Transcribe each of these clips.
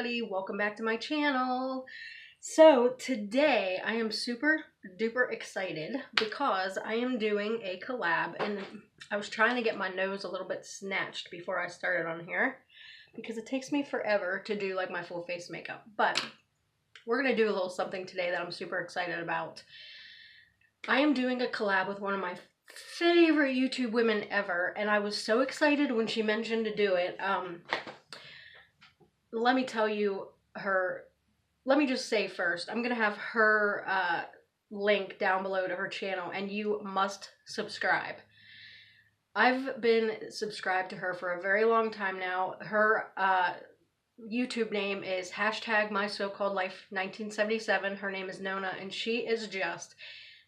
everybody, welcome back to my channel. So today I am super duper excited because I am doing a collab, and I was trying to get my nose a little bit snatched before I started on here because it takes me forever to do like my full face makeup, but we're gonna do a little something today that I'm super excited about. I am doing a collab with one of my favorite YouTube women ever, and I was so excited when she mentioned to do it. Let me tell you let me just say first, I'm gonna have her link down below to her channel, and you must subscribe. I've been subscribed to her for a very long time now. Her YouTube name is #MySoCalledLife1977. Her name is Nona, and she is just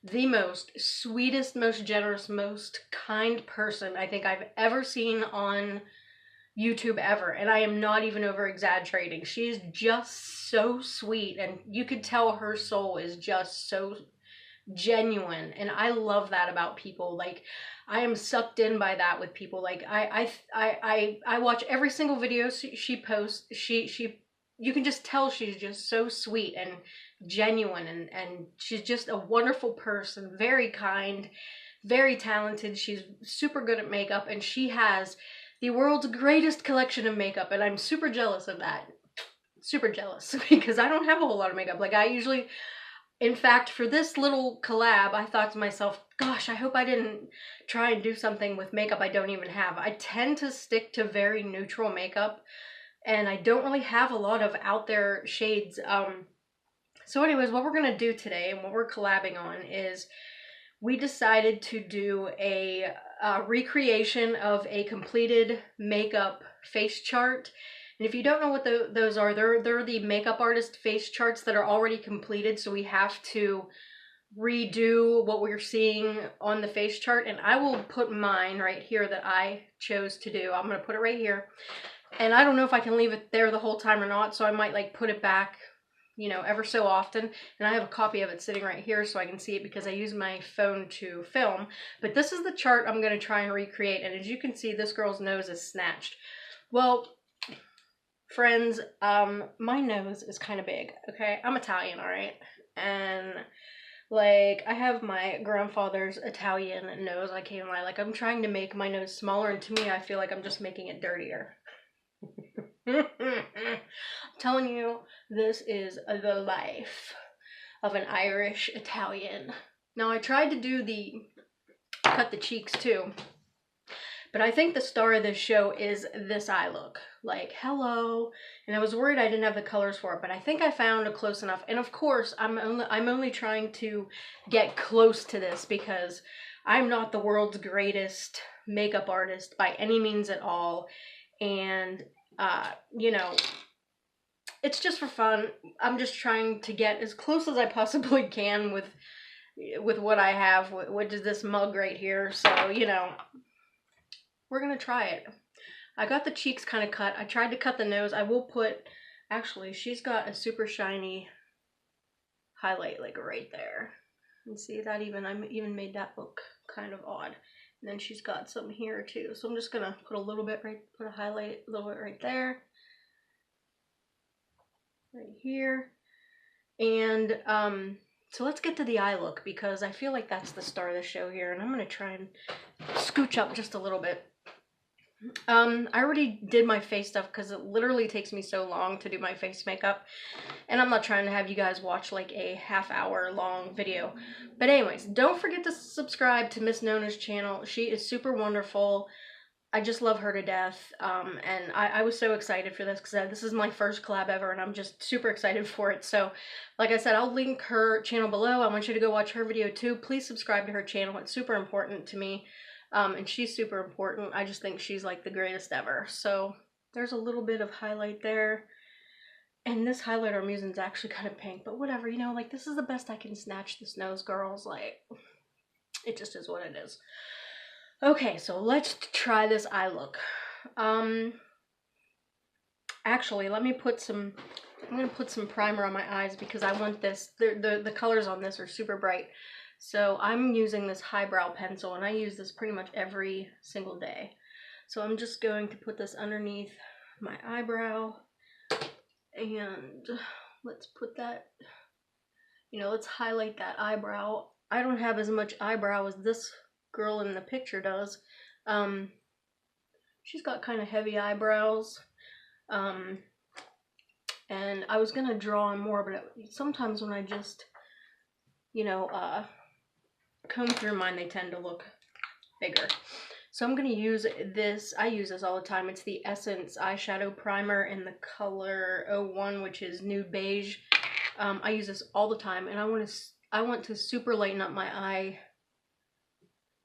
the most sweetest, most generous, most kind person I think I've ever seen on YouTube ever, and I am not even over exaggerating. She is just so sweet, and you could tell her soul is just so genuine, and I love that about people. Like, I am sucked in by that with people. Like, I watch every single video she posts. You can just tell she's just so sweet and genuine, and she's just a wonderful person, very kind, very talented. She's super good at makeup, and she has the world's greatest collection of makeup, and I'm super jealous of that. Super jealous, because I don't have a whole lot of makeup. Like, I usually, in fact, for this little collab, I thought to myself, gosh, I hope I didn't try and do something with makeup I don't even have. I tend to stick to very neutral makeup, and I don't really have a lot of out there shades. So anyways, what we're gonna do today and what we're collabing on is we decided to do a recreation of a completed makeup face chart. And if you don't know what those are, they're the makeup artist face charts that are already completed, so we have to redo what we're seeing on the face chart. And I will put mine right here that I chose to do. I'm going to put it right here. And I don't know if I can leave it there the whole time or not, so I might like put it back, you know, ever so often. And I have a copy of it sitting right here so I can see it because I use my phone to film. But this is the chart I'm going to try and recreate, and as you can see, this girl's nose is snatched. Well, friends, my nose is kind of big, okay? I'm Italian, all right? And like, I have my grandfather's Italian nose, I can't lie. Like, I'm trying to make my nose smaller, and to me, I feel like I'm just making it dirtier. I'm telling you, this is the life of an Irish Italian. Now, I tried to do cut the cheeks too, but I think the star of this show is this eye look. Like, hello. And I was worried I didn't have the colors for it, but I think I found a close enough. And of course, I'm only trying to get close to this because I'm not the world's greatest makeup artist by any means at all. And you know, it's just for fun. I'm just trying to get as close as I possibly can with what I have, which is this mug right here. So, you know, we're gonna try it. I got the cheeks kind of cut. I tried to cut the nose. I will put, actually, she's got a super shiny highlight like right there. And see that I even made that look kind of odd. And then she's got some here too. So I'm just gonna put a little bit put a highlight a little bit right there. Right here. And so let's get to the eye look, because I feel like that's the star of the show here, and I'm gonna try and scooch up just a little bit. I already did my face stuff because it literally takes me so long to do my face makeup, and I'm not trying to have you guys watch like a half-hour long video. But anyways, don't forget to subscribe to Miss Nona's channel. She is super wonderful. I just love her to death, and I was so excited for this because this is my first collab ever, and I'm just super excited for it. So, like I said, I'll link her channel below. I want you to go watch her video too. Please subscribe to her channel. It's super important to me, and she's super important. I just think she's like the greatest ever. So there's a little bit of highlight there, and this highlighter I'm using is actually kind of pink, but whatever, you know, like, this is the best I can snatch this nose, girls. Like, it just is what it is. Okay, so let's try this eye look. Actually, let me put some, I'm gonna put some primer on my eyes because I want this, the colors on this are super bright. So I'm using this highbrow pencil, and I use this pretty much every single day. So I'm just going to put this underneath my eyebrow, And let's put that, you know, let's highlight that eyebrow. I don't have as much eyebrow as this girl in the picture does. She's got kind of heavy eyebrows. And I was gonna draw on more, but sometimes when I just, you know, comb through mine, they tend to look bigger. So I'm gonna use this, I use this all the time. It's the Essence eyeshadow primer in the color 01, which is nude beige. I use this all the time, and I want to super lighten up my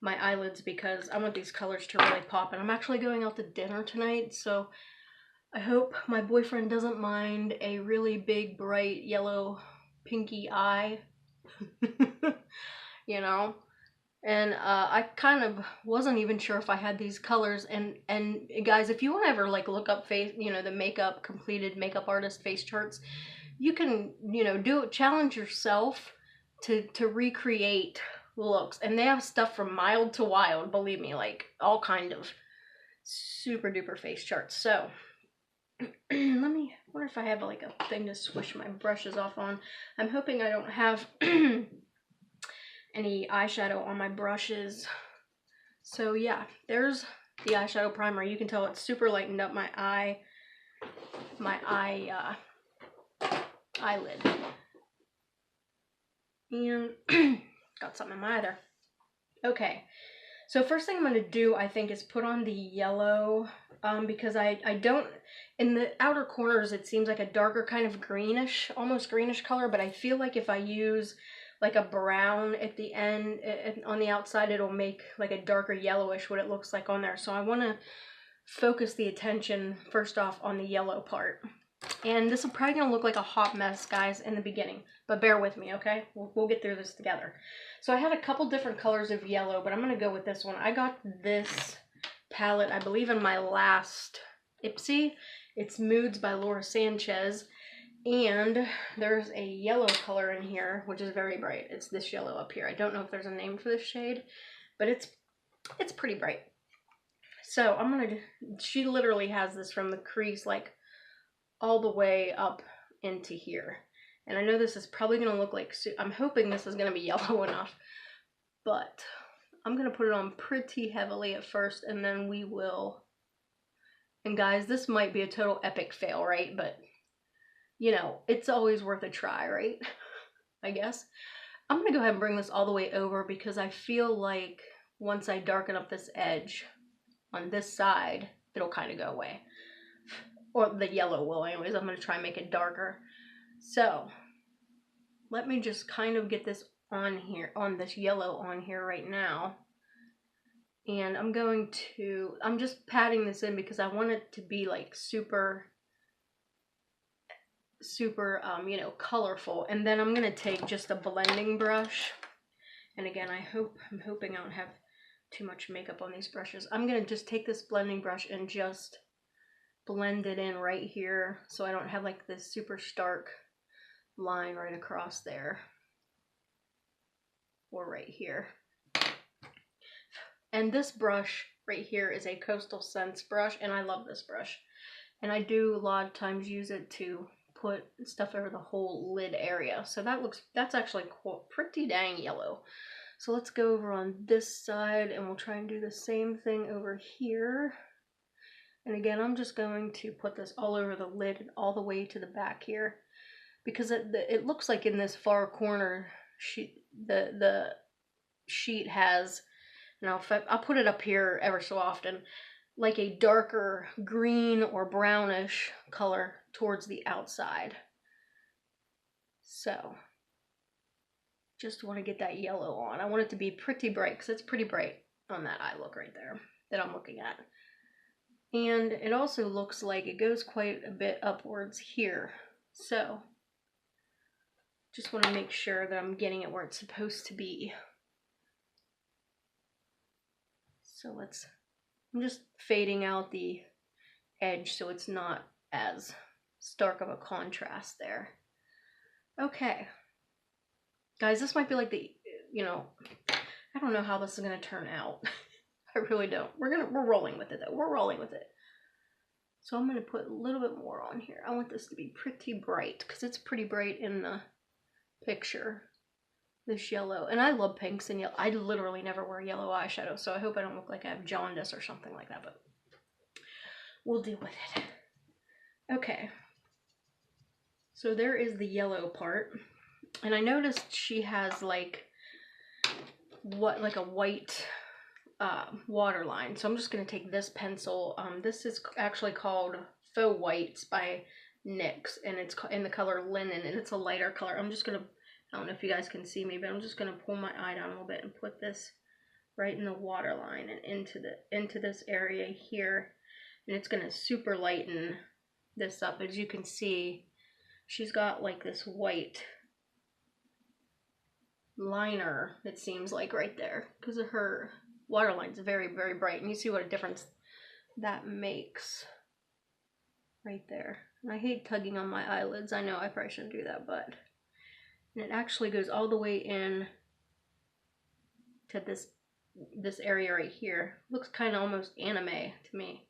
eyelids because I want these colors to really pop. And I'm actually going out to dinner tonight, so I hope my boyfriend doesn't mind a really big, bright, yellow, pinky eye. You know? And I kind of wasn't even sure if I had these colors. And guys, if you want to ever like look up face, you know, the completed makeup artist face charts, you can, you know, challenge yourself to recreate looks. And they have stuff from mild to wild, believe me, like all kind of super duper face charts. So wonder if I have like a thing to swish my brushes off on. I'm hoping I don't have any eyeshadow on my brushes. So yeah, there's the eyeshadow primer. You can tell it's super lightened up my eyelid. And got something in my eye there. Okay, so first thing I'm going to do, I think, is put on the yellow, because I don't, in the outer corners, it seems like a darker kind of greenish, almost greenish color, but I feel like if I use like a brown at the end, on the outside, it'll make like a darker yellowish what it looks like on there. So I want to focus the attention first off on the yellow part. And this is probably going to look like a hot mess, guys, in the beginning, but bear with me, okay? We'll get through this together. So I had a couple different colors of yellow, but I'm going to go with this one. I got this palette, I believe, in my last Ipsy. It's Moods by Laura Sanchez. And there's a yellow color in here, which is very bright. It's this yellow up here. I don't know if there's a name for this shade, but it's pretty bright. So I'm going to, she literally has this from the crease, like, all the way up into here. And I know this is probably going to look like, I'm hoping this is going to be yellow enough, but I'm going to put it on pretty heavily at first, and then we will, and guys, this might be a total epic fail, right? But, you know, it's always worth a try, right? I guess. I'm going to go ahead and bring this all the way over because I feel like once I darken up this edge on this side, it'll kind of go away. Or the yellow will anyways. I'm going to try and make it darker. So let me just kind of get this on here, on this yellow on here right now. And I'm just patting this in because I want it to be like super, you know, colorful. And then I'm going to take just a blending brush. And again, I'm hoping I don't have too much makeup on these brushes. I'm going to just take this blending brush and just blend it in right here so I don't have like this super stark line right across there or right here. And this brush right here is a Coastal Scents brush, and I love this brush, and I do a lot of times use it to put stuff over the whole lid area. So that's actually pretty dang yellow. So let's go over on this side and we'll try and do the same thing over here. And again, I'm just going to put this all over the lid and all the way to the back here, because it looks like in this far corner, the sheet has, now I'll put it up here ever so often, like a darker green or brownish color towards the outside. So just want to get that yellow on. I want it to be pretty bright because it's pretty bright on that eye look right there that I'm looking at. And it also looks like it goes quite a bit upwards here. So just want to make sure that I'm getting it where it's supposed to be. So I'm just fading out the edge so it's not as stark of a contrast there. Okay. Guys, this might be like the, you know, I don't know how this is going to turn out. I really don't. We're rolling with it though. We're rolling with it. So I'm going to put a little bit more on here. I want this to be pretty bright because it's pretty bright in the picture. This yellow. And I love pinks and yellow. I literally never wear yellow eyeshadow, so I hope I don't look like I have jaundice or something like that, but we'll deal with it. Okay. So there is the yellow part. And I noticed she has like a white waterline. So I'm just going to take this pencil. This is actually called Faux Whites by NYX, and it's in the color Linen, and it's a lighter color. I'm just going to, I don't know if you guys can see me, but I'm just going to pull my eye down a little bit and put this right in the waterline and into this area here. And it's going to super lighten this up. As you can see, she's got like this white liner, it seems like, right there, because of her waterline's very, very bright, and you see what a difference that makes right there. And I hate tugging on my eyelids. I know I probably shouldn't do that, but and it actually goes all the way in to this area right here. Looks kind of almost anime to me,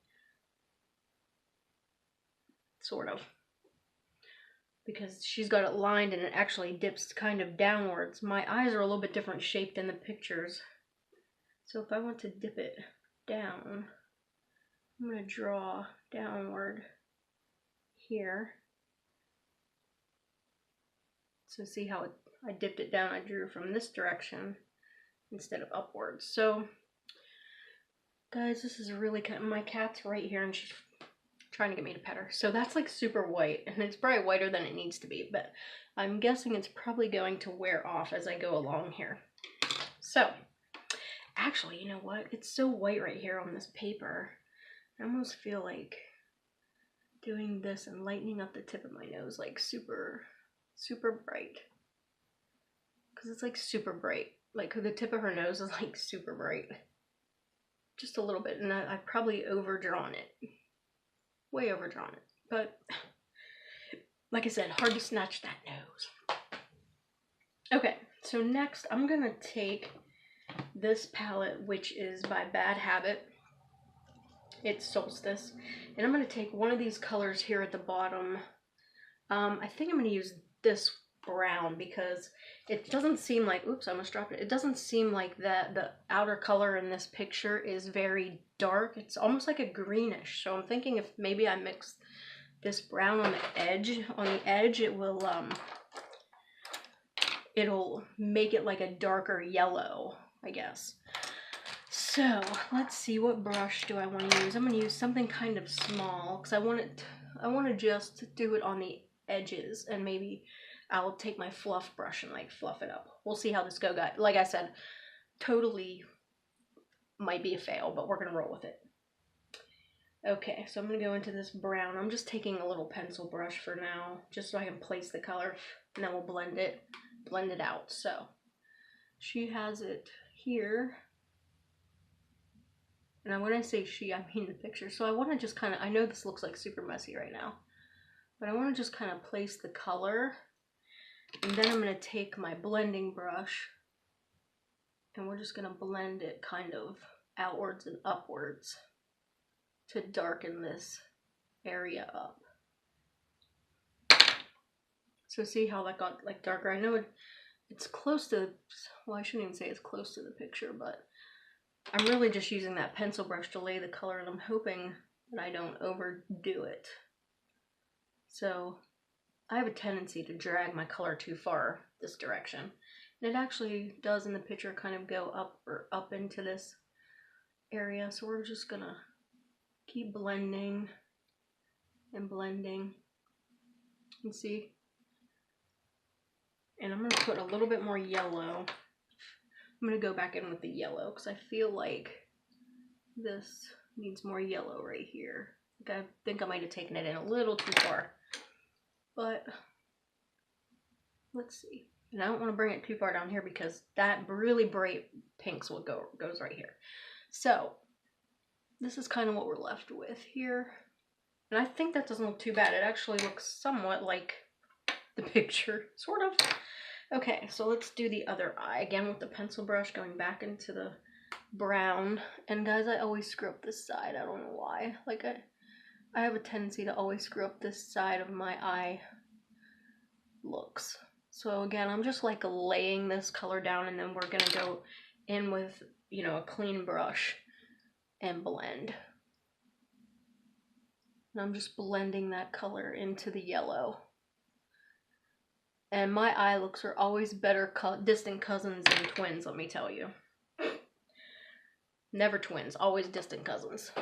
sort of, because she's got it lined and it actually dips kind of downwards. My eyes are a little bit different shaped in the pictures. So if I want to dip it down, I'm going to draw downward here. So see how I dipped it down? I drew from this direction instead of upwards. So guys, this is really kind of, my cat's right here and she's trying to get me to pet her. So that's like super white, and it's probably whiter than it needs to be, but I'm guessing it's probably going to wear off as I go along here. So actually, you know what? It's so white right here on this paper. I almost feel like doing this and lightening up the tip of my nose like super, super bright. Because it's like super bright. Like the tip of her nose is like super bright. Just a little bit, and I've probably overdrawn it. Way overdrawn it. But like I said, hard to snatch that nose. Okay, so next I'm going to take this palette, which is by Bad Habit. It's Solstice. And I'm going to take one of these colors here at the bottom. I think I'm going to use this brown because it doesn't seem like, oops, I almost dropped it. It doesn't seem like that the outer color in this picture is very dark. It's almost like a greenish. So I'm thinking if maybe I mix this brown on the edge, it will it'll make it like a darker yellow, I guess. So let's see, what brush do I want to use? I'm going to use something kind of small because I want to just do it on the edges, and maybe I'll take my fluff brush and like fluff it up. We'll see how this goes, guys. Like I said, totally might be a fail, but we're going to roll with it. Okay, so I'm going to go into this brown. I'm just taking a little pencil brush for now, just so I can place the color, and then we'll blend it out. So she has it here. And when I say she, I mean the picture. So I want to just kind of, I know this looks like super messy right now, but I want to just kind of place the color. And then I'm going to take my blending brush and we're just going to blend it kind of outwards and upwards to darken this area up. So see how that got like darker? I know it's close to, well, I shouldn't even say it's close to the picture, but I'm really just using that pencil brush to lay the color, and I'm hoping that I don't overdo it. So I have a tendency to drag my color too far this direction. And it actually does in the picture kind of go up into this area. So we're just gonna keep blending and blending. And see? And I'm gonna put a little bit more yellow. I'm going to go back in with the yellow because I feel like this needs more yellow right here. I think I might have taken it in a little too far. But let's see. And I don't want to bring it too far down here because that really bright pinks goes right here. So this is kind of what we're left with here. And I think that doesn't look too bad. It actually looks somewhat like the picture, sort of. Okay, so let's do the other eye again with the pencil brush, going back into the brown. And guys, I always screw up this side. I don't know why. Like I have a tendency to always screw up this side of my eye looks. So again, I'm just like laying this color down, and then we're gonna go in with, you know, a clean brush and blend. And I'm just blending that color into the yellow. And my eye looks are always better distant cousins than twins, let me tell you. Never twins, always distant cousins.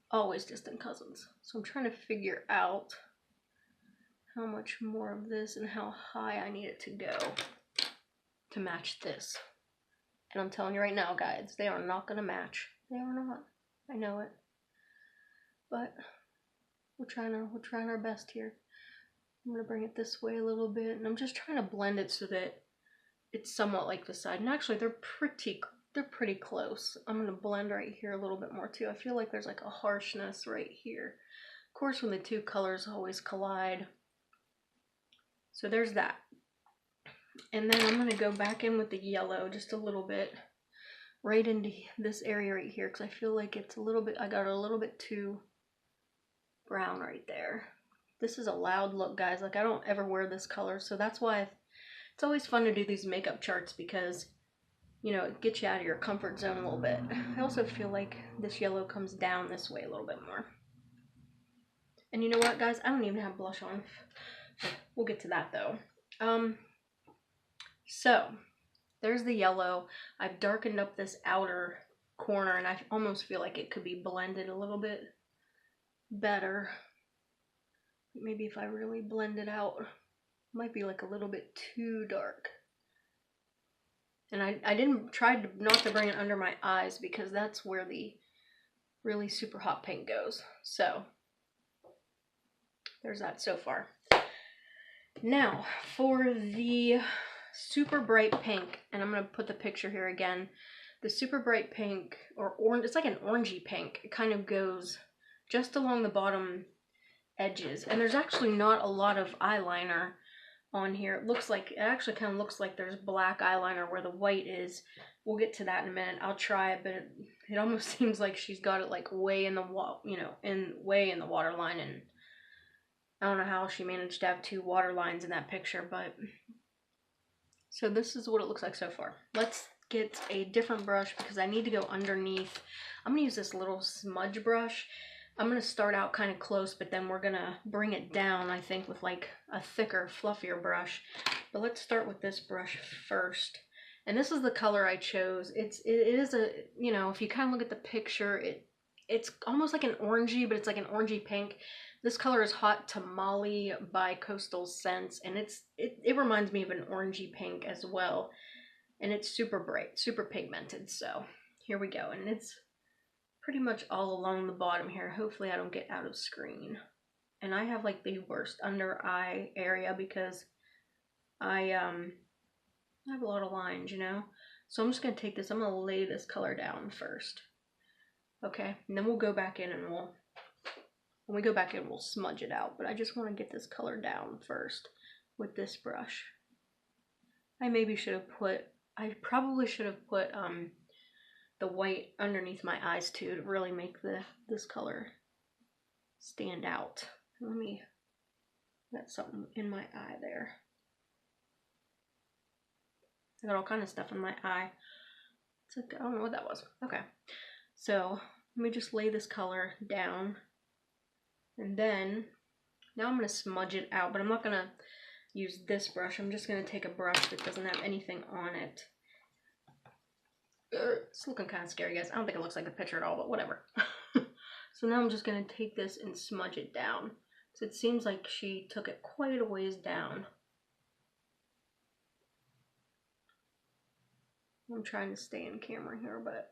Always distant cousins. So I'm trying to figure out how much more of this and how high I need it to go to match this. And I'm telling you right now, guys, they are not going to match. They are not. I know it. But we're trying our best here. I'm going to bring it this way a little bit, and I'm just trying to blend it so that it's somewhat like the side. And actually, they're pretty close. I'm going to blend right here a little bit more too. I feel like there's like a harshness right here. Of course, when the two colors always collide. So there's that. And then I'm going to go back in with the yellow just a little bit right into this area right here, because I feel like it's a little bit, I got a little bit too brown right there. This is a loud look, guys. Like, I don't ever wear this color, so that's why it's always fun to do these makeup charts, because, you know, it gets you out of your comfort zone a little bit. I also feel like this yellow comes down this way a little bit more. And you know what, guys? I don't even have blush on. We'll get to that, though. So, there's the yellow. I've darkened up this outer corner, and I almost feel like it could be blended a little bit better. Maybe if I really blend it out, it might be like a little bit too dark. And I didn't try not to bring it under my eyes, because that's where the really super hot pink goes. So there's that so far. Now for the super bright pink, and I'm going to put the picture here again. The super bright pink, or orange, it's like an orangey pink. It kind of goes just along the bottom edges, and there's actually not a lot of eyeliner on here. It looks like, it actually kind of looks like there's black eyeliner where the white is. We'll get to that in a minute. I'll try it, but it almost seems like she's got it like way in the way in the waterline, and I don't know how she managed to have two water lines in that picture. But so this is what it looks like so far. Let's get a different brush, because I need to go underneath. I'm gonna use this little smudge brush. I'm going to start out kind of close, but then we're going to bring it down, I think, with like a thicker, fluffier brush. But let's start with this brush first. And this is the color I chose. It is a, you know, if you kind of look at the picture, it's almost like an orangey, but it's like an orangey pink. This color is Hot Tamale by Coastal Scents, and it reminds me of an orangey pink as well. And it's super bright, super pigmented. So here we go. And it's pretty much all along the bottom here. Hopefully I don't get out of screen. And I have like the worst under eye area, because I have a lot of lines, you know. So I'm just gonna take this, I'm gonna lay this color down first. Okay, and then we'll go back in, and when we go back in, we'll smudge it out. But I just want to get this color down first with this brush. I probably should have put the white underneath my eyes too, to really make this color stand out. Let me get something in my eye there. I got all kind of stuff in my eye. It's like, I don't know what that was. Okay, so let me just lay this color down, and then now I'm going to smudge it out, but I'm not going to use this brush. I'm just going to take a brush that doesn't have anything on it. It's looking kind of scary, guys. I don't think it looks like the picture at all, but whatever. So now I'm just going to take this and smudge it down. So it seems like she took it quite a ways down. I'm trying to stay in camera here, but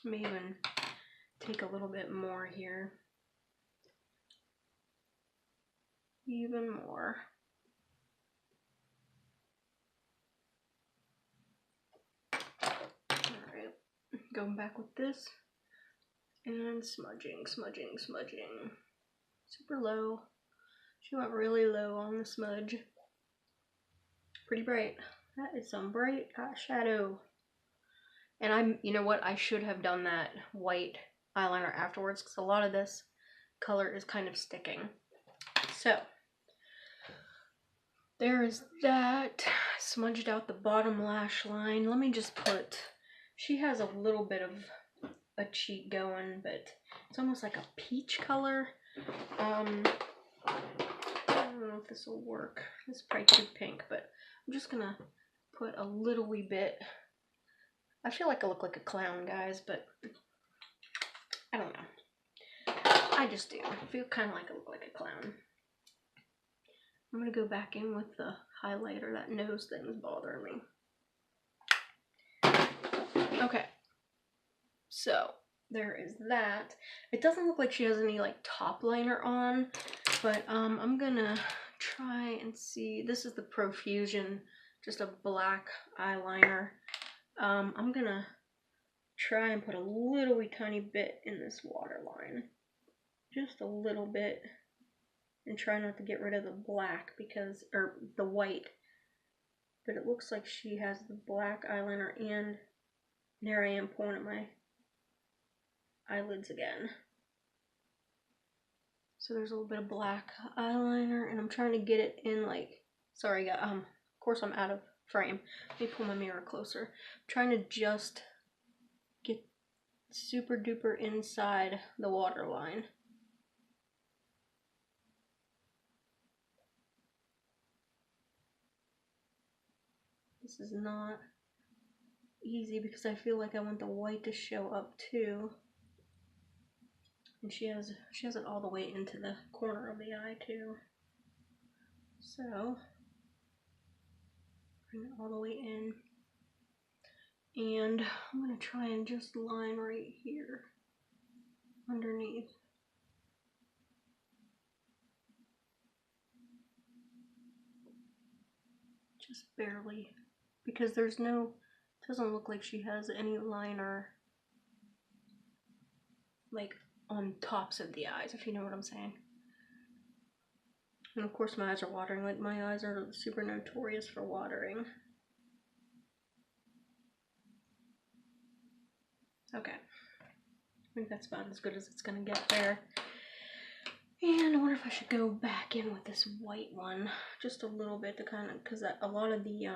I may even take a little bit more here. Even more. Alright, going back with this, and smudging. Super low. She went really low on the smudge. Pretty bright. That is some bright eyeshadow. And you know what? I should have done that white eyeliner afterwards because a lot of this color is kind of sticking. So there is that. Smudged out the bottom lash line. Let me just put, she has a little bit of a cheek going, but it's almost like a peach color. I don't know if this will work. This is probably too pink, but I'm just gonna put a little wee bit. I feel like I look like a clown, guys, but I don't know. I just do. I feel kind of like I look like a clown. I'm gonna go back in with the highlighter. That nose thing is bothering me. Okay. So there is that. It doesn't look like she has any like top liner on, but I'm gonna try and see. This is the Profusion, just a black eyeliner. I'm gonna try and put a little wee tiny bit in this waterline, just a little bit, and try not to get rid of the black because, or the white. But it looks like she has the black eyeliner, and there I am pulling at my eyelids again. So there's a little bit of black eyeliner, and I'm trying to get it in like, sorry, of course I'm out of frame. Let me pull my mirror closer. I'm trying to just get super duper inside the waterline. This is not easy because I feel like I want the white to show up too. And she has it all the way into the corner of the eye too. So bring it all the way in. And I'm gonna try and just line right here underneath. Just barely, because there's no, it doesn't look like she has any liner like on tops of the eyes, if you know what I'm saying. And of course my eyes are watering. Like, my eyes are super notorious for watering. Okay, I think that's about as good as it's gonna get there. And I wonder if I should go back in with this white one just a little bit to kind of, because a lot of the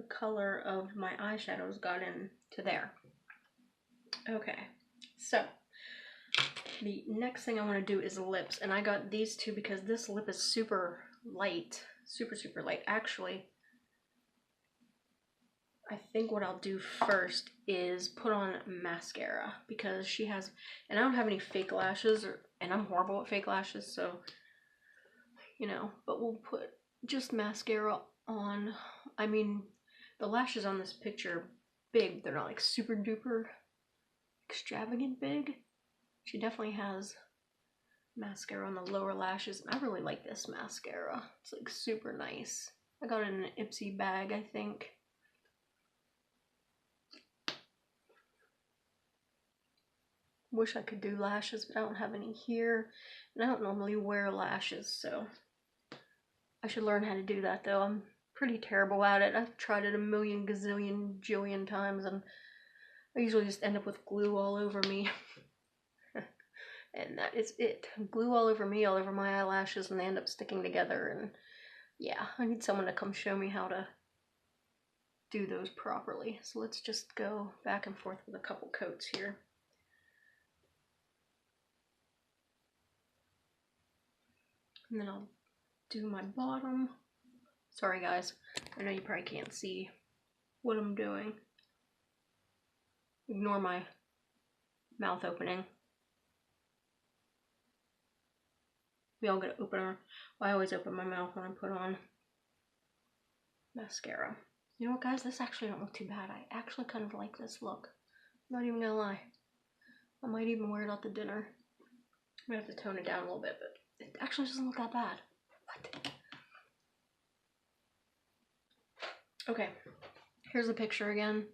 color of my eyeshadows got into there. Okay, so the next thing I want to do is lips, and I got these two because this lip is super light, super light. Actually, I think what I'll do first is put on mascara because she has, and I don't have any fake lashes, and I'm horrible at fake lashes, so, you know, but we'll put just mascara on. I mean, the lashes on this picture are big. They're not like super duper extravagant big. She definitely has mascara on the lower lashes, and I really like this mascara. It's like super nice. I got it in an Ipsy bag, I think. Wish I could do lashes, but I don't have any here, and I don't normally wear lashes, so I should learn how to do that though. I'm pretty terrible at it. I've tried it a million gazillion jillion times, and I usually just end up with glue all over me. And that is it. Glue all over me, all over my eyelashes, and they end up sticking together. And yeah, I need someone to come show me how to do those properly. So let's just go back and forth with a couple coats here. And then I'll do my bottom. Sorry guys, I know you probably can't see what I'm doing. Ignore my mouth opening. We all gotta open our, well, I always open my mouth when I put on mascara. You know what guys, this actually don't look too bad. I actually kind of like this look. I'm not even gonna lie. I might even wear it out to dinner. I might have to tone it down a little bit, but it actually doesn't look that bad. What? Okay, here's the picture again.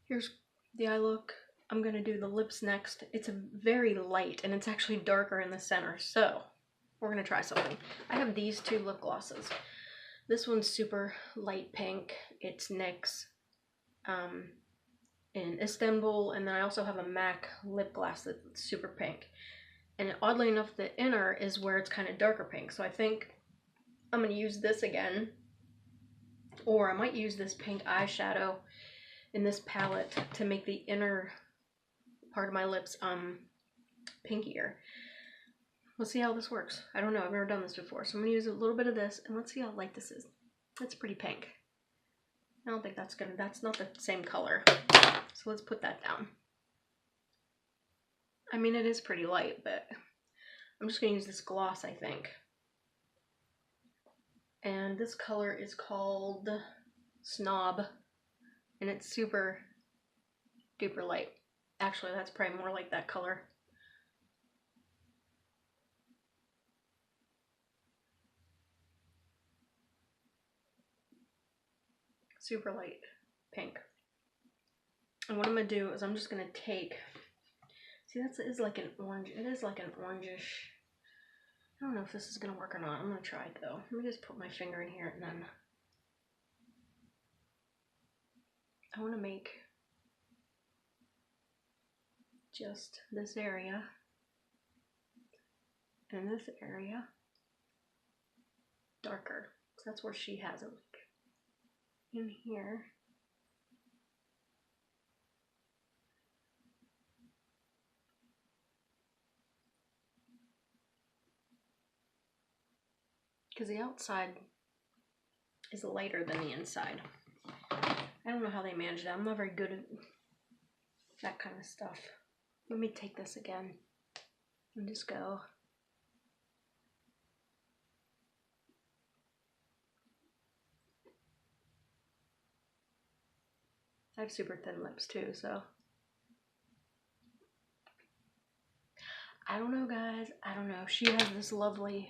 Here's the eye look. I'm gonna do the lips next. It's a very light, and it's actually darker in the center, so we're gonna try something. I have these two lip glosses. This one's super light pink. It's NYX. in Istanbul, and then I also have a MAC lip gloss that's super pink. And oddly enough, the inner is where it's kind of darker pink. So I think I'm going to use this again. Or I might use this pink eyeshadow in this palette to make the inner part of my lips pinkier. Let's see how this works. I don't know, I've never done this before. So I'm going to use a little bit of this, and let's see how light this is. It's pretty pink. I don't think that's not the same color. So let's put that down. I mean, it is pretty light, but I'm just going to use this gloss, I think. And this color is called Snob, and it's super duper light. Actually, that's probably more like that color. Super light pink. And what I'm going to do is I'm just going to take, see, that is like an orange, it is like an orangish, I don't know if this is going to work or not. I'm going to try it though. Let me just put my finger in here, and then I want to make just this area and this area darker, because that's where she has it, like in here. Because the outside is lighter than the inside. I don't know how they manage that. I'm not very good at that kind of stuff. Let me take this again and just go. I have super thin lips too, so. I don't know, guys. I don't know. She has this lovely,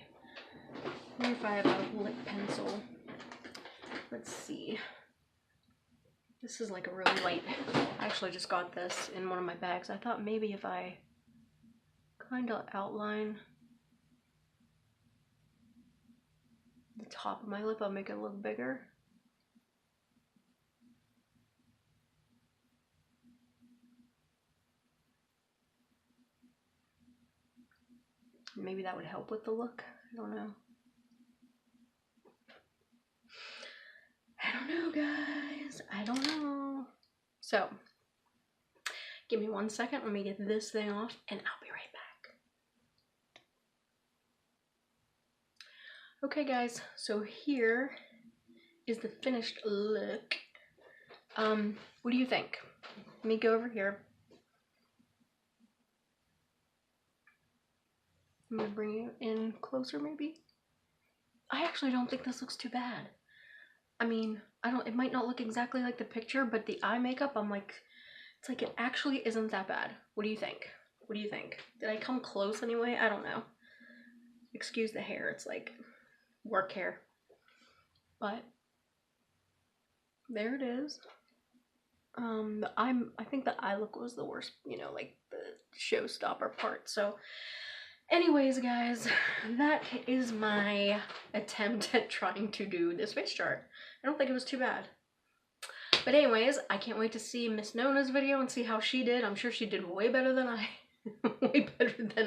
I wonder if I have a lip pencil. Let's see. This is like a really light, I actually just got this in one of my bags. I thought maybe if I kind of outline the top of my lip, I'll make it look bigger. Maybe that would help with the look. I don't know. I don't know, guys. I don't know. So, give me 1 second. Let me get this thing off, and I'll be right back. Okay, guys. So here is the finished look. What do you think? Let me go over here. I'm gonna bring you in closer, maybe. I actually don't think this looks too bad. I mean, it might not look exactly like the picture, but the eye makeup, I'm like, it's like it actually isn't that bad. What do you think? What do you think? Did I come close anyway? I don't know. Excuse the hair, it's like work hair. But there it is. I think the eye look was the worst, you know, like the showstopper part. So anyways, guys, that is my attempt at trying to do this face chart. I don't think it was too bad. But anyways, I can't wait to see Miss Nona's video and see how she did. I'm sure she did way better than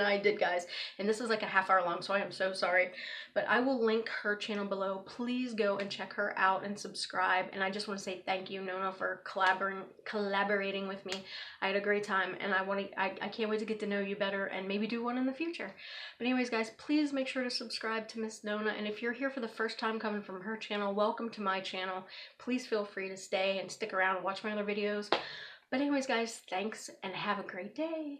I did, guys. And this is like a half-hour long, so I am so sorry. But I will link her channel below. Please go and check her out and subscribe. And I just want to say thank you, Nona, for collaborating with me. I had a great time, and I can't wait to get to know you better and maybe do one in the future. But anyways, guys, please make sure to subscribe to Miss Nona. And if you're here for the first time coming from her channel, welcome to my channel. Please feel free to stay and stick around and watch my other videos. But anyways, guys, thanks and have a great day.